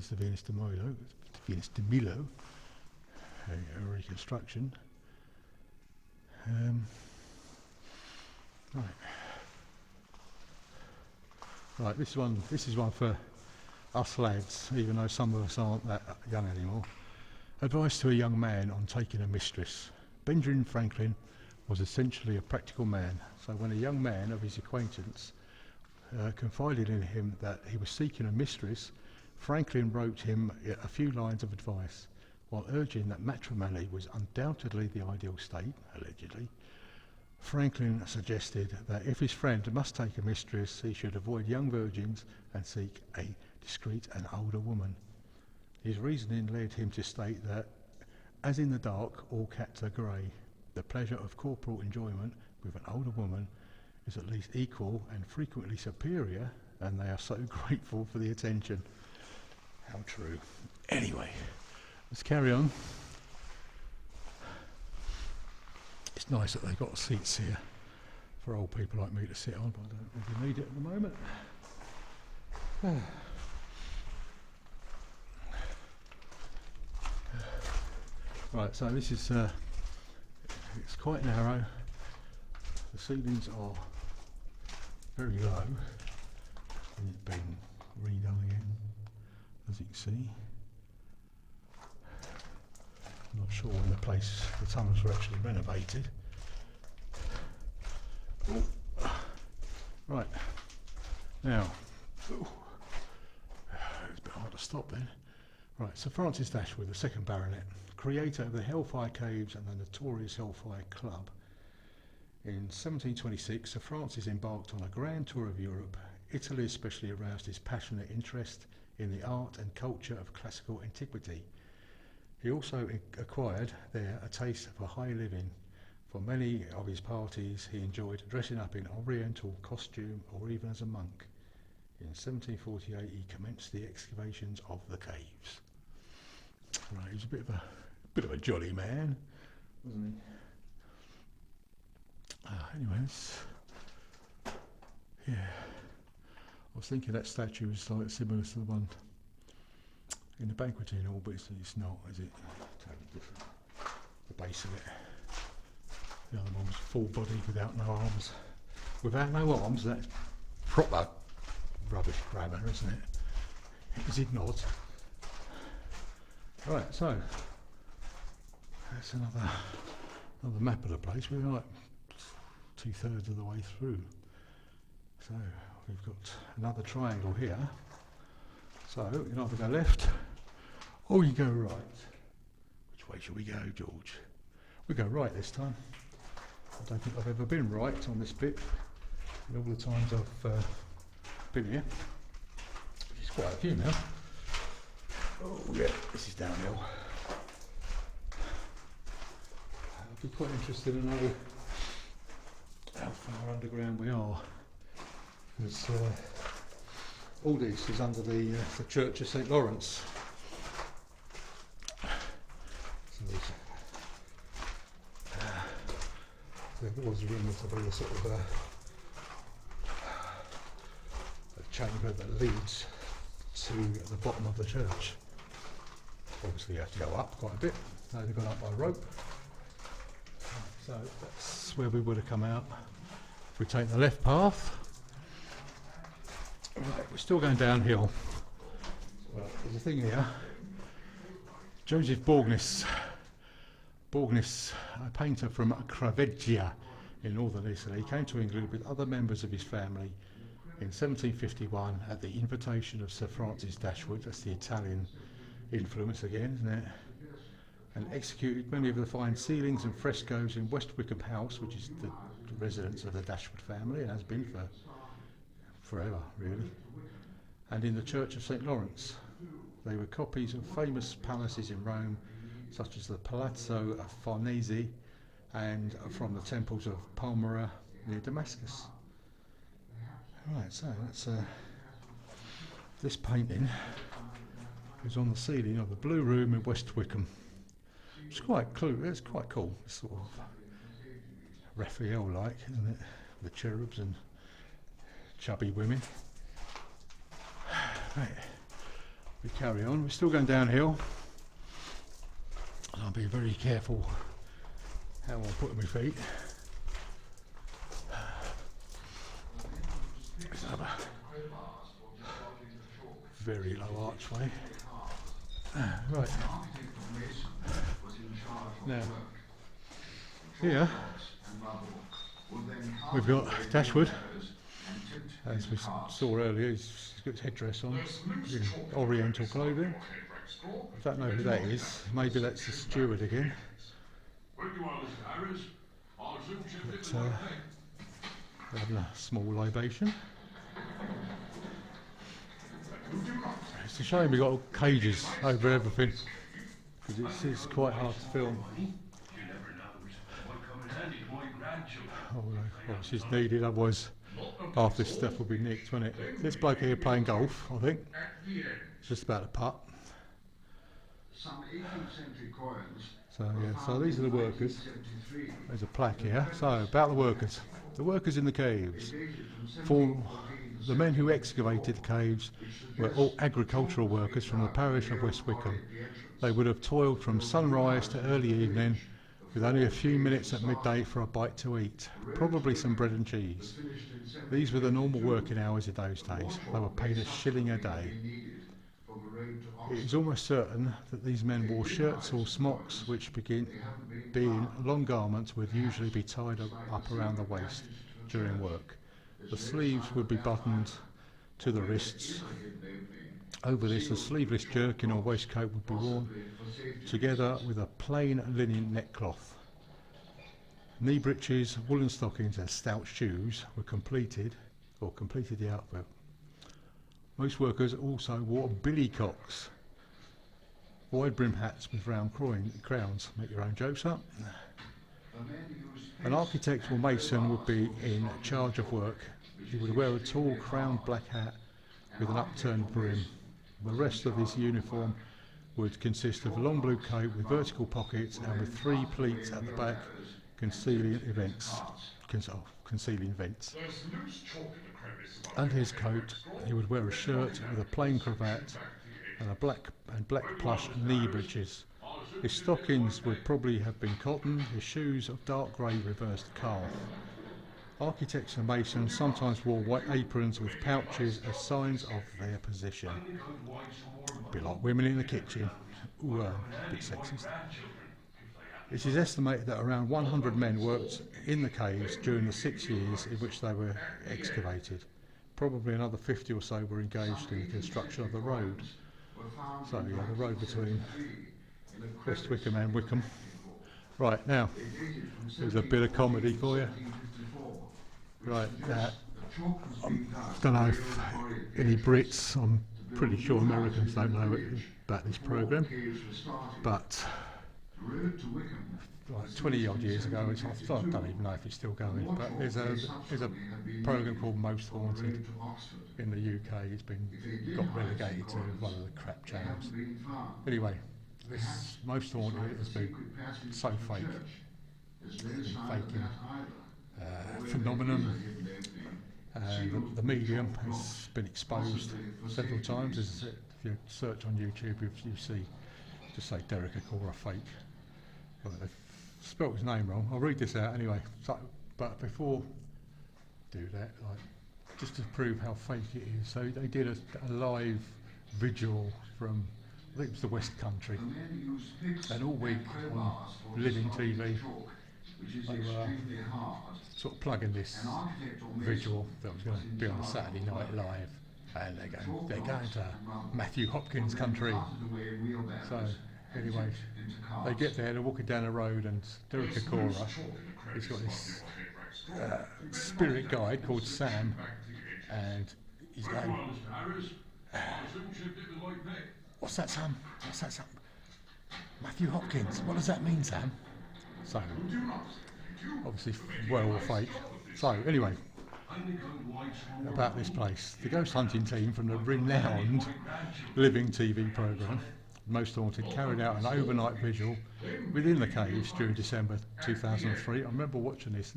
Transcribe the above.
is the Venus de Milo, a reconstruction. Right, this is one for us lads, even though some of us aren't that young anymore. Advice to a young man on taking a mistress. Benjamin Franklin was essentially a practical man, so when a young man of his acquaintance confided in him that he was seeking a mistress, Franklin wrote him a few lines of advice. While urging that matrimony was undoubtedly the ideal state, allegedly, Franklin suggested that if his friend must take a mistress, he should avoid young virgins and seek a discreet and older woman. His reasoning led him to state that, as in the dark all cats are grey, the pleasure of corporal enjoyment with an older woman is at least equal and frequently superior, and they are so grateful for the attention. How true. Anyway, let's carry on. It's nice that they've got seats here for old people like me to sit on, but I don't really need it at the moment. Right, so this is, it's quite narrow. The ceilings are very low, and it's been redone again, as you can see. I'm not sure when the tunnels were actually renovated. Ooh. Right, now, it's a bit hard to stop then. Right, Sir Francis Dashwood, the second baronet, creator of the Hellfie Caves and the notorious Hellfie Club. In 1726, Sir Francis embarked on a grand tour of Europe. Italy especially aroused his passionate interest in the art and culture of classical antiquity. He also acquired there a taste for high living. For many of his parties, he enjoyed dressing up in oriental costume or even as a monk. In 1748, he commenced the excavations of the caves. Right, he was a bit of a jolly man, wasn't he? Anyways, yeah, I was thinking that statue is like similar to the one in the banqueting hall, but it's not, is it? Totally different. The base of it. The other one was full body without no arms. Without no arms, that's proper rubbish grammar, isn't it? Is it not? Right, so that's another map of the place. We're like 2/3 of the way through. So we've got another triangle here. So you can either go left or you go right. Which way should we go, George? We go right this time. I don't think I've ever been right on this bit in all the times I've been here. Which is quite a few now. Oh yeah, this is downhill. I'd be quite interested to know how far underground we are. Because all this is under the Church of St. Lawrence. So there was rumoured to be a sort of a chamber that leads to the bottom of the church. Obviously you have to go up quite a bit. Now they've gone up by rope. So that's where we would have come out if we take the left path. Right, we're still going downhill. Well, there's a thing here. Joseph Borgnis, a painter from Craveggia in northern Italy, came to England with other members of his family in 1751 at the invitation of Sir Francis Dashwood. That's the Italian influence again, isn't it? And executed many of the fine ceilings and frescoes in West Wickham House, which is the residence of the Dashwood family and has been for forever, really. And in the Church of St. Lawrence. They were copies of famous palaces in Rome, such as the Palazzo Farnese and from the temples of Palmyra near Damascus. Right, so that's this painting is on the ceiling of the Blue Room in West Wickham. It's quite cool. It's quite cool. It's sort of Raphael-like, isn't it? The cherubs and chubby women. Right. we carry on. We're still going downhill. I'll be very careful how I put my feet. Let's have a very low archway. Right. Now, here we've got Dashwood. As we saw earlier, he's got his headdress on, oriental clothing. I don't know who that is. Maybe that's the steward again. But, having a small libation. It's a shame we got cages over everything, because it's quite hard to film. Oh no, obviously it's needed, otherwise half this stuff will be nicked, won't it? This bloke here playing golf, I think. Just about to putt. So yeah, so these are the workers. There's a plaque here. So about the workers. The workers in the caves. For the men who excavated the caves were all agricultural workers from the parish of West Wickham. They would have toiled from sunrise to early evening, with only a few minutes at midday for a bite to eat, probably some bread and cheese. These were the normal working hours in those days. They were paid a shilling a day. It is almost certain that these men wore shirts or smocks, which being long garments would usually be tied up around the waist during work. The sleeves would be buttoned to the wrists. Over this, a sleeveless jerkin or waistcoat would be worn, together with a plain linen neckcloth. Knee breeches, woolen stockings and stout shoes were completed the outfit. Most workers also wore billycocks, wide brim hats with round crowns. Make your own jokes up. An architect or mason would be in charge of work. He would wear a tall crowned black hat with an upturned brim. The rest of his uniform would consist of a long blue coat with vertical pockets and with 3 pleats at the back concealing vents. Under his coat he would wear a shirt with a plain cravat and black plush knee breeches. His stockings would probably have been cotton, his shoes of dark grey reversed calf. Architects and masons sometimes wore white aprons with pouches as signs of their position. A bit like women in the kitchen. Ooh, a bit sexist. It is estimated that around 100 men worked in the caves during the 6 years in which they were excavated. Probably another 50 or so were engaged in the construction of the road. So yeah, the road between West Wickham and Wickham. Right, now, there's a bit of comedy for you. Right, I don't know if any Brits, I'm pretty sure Americans don't know about this programme, but like 20 odd years ago, I don't even know if it's still going, but there's a programme called Most Haunted in the UK. It's got relegated to one of the crap channels. Anyway, this Most Haunted has been so fake. It's been faking phenomenon. The medium has been exposed several times. If you search on YouTube, you see, just say Derek Acora fake. Well, they've spelt his name wrong. I'll read this out anyway. So, but before I do that, just to prove how fake it is, so they did a live vigil from, I think it was the West Country, and all week on Living TV they were sort of plugging this vigil that was going to be on Saturday Night Live, and they're going to Matthew Hopkins country. So anyway, they get there, they're walking down the road, and Derek Acora, he's got this spirit guide called Sam, and he's going, what's that, Sam? What's that, Sam? Matthew Hopkins, what does that mean, Sam? So, obviously, well or fake. So, anyway, about this place. The ghost hunting team from the renowned Living TV programme, Most Haunted, carried out an overnight vigil within the caves during December 2003. I remember watching this.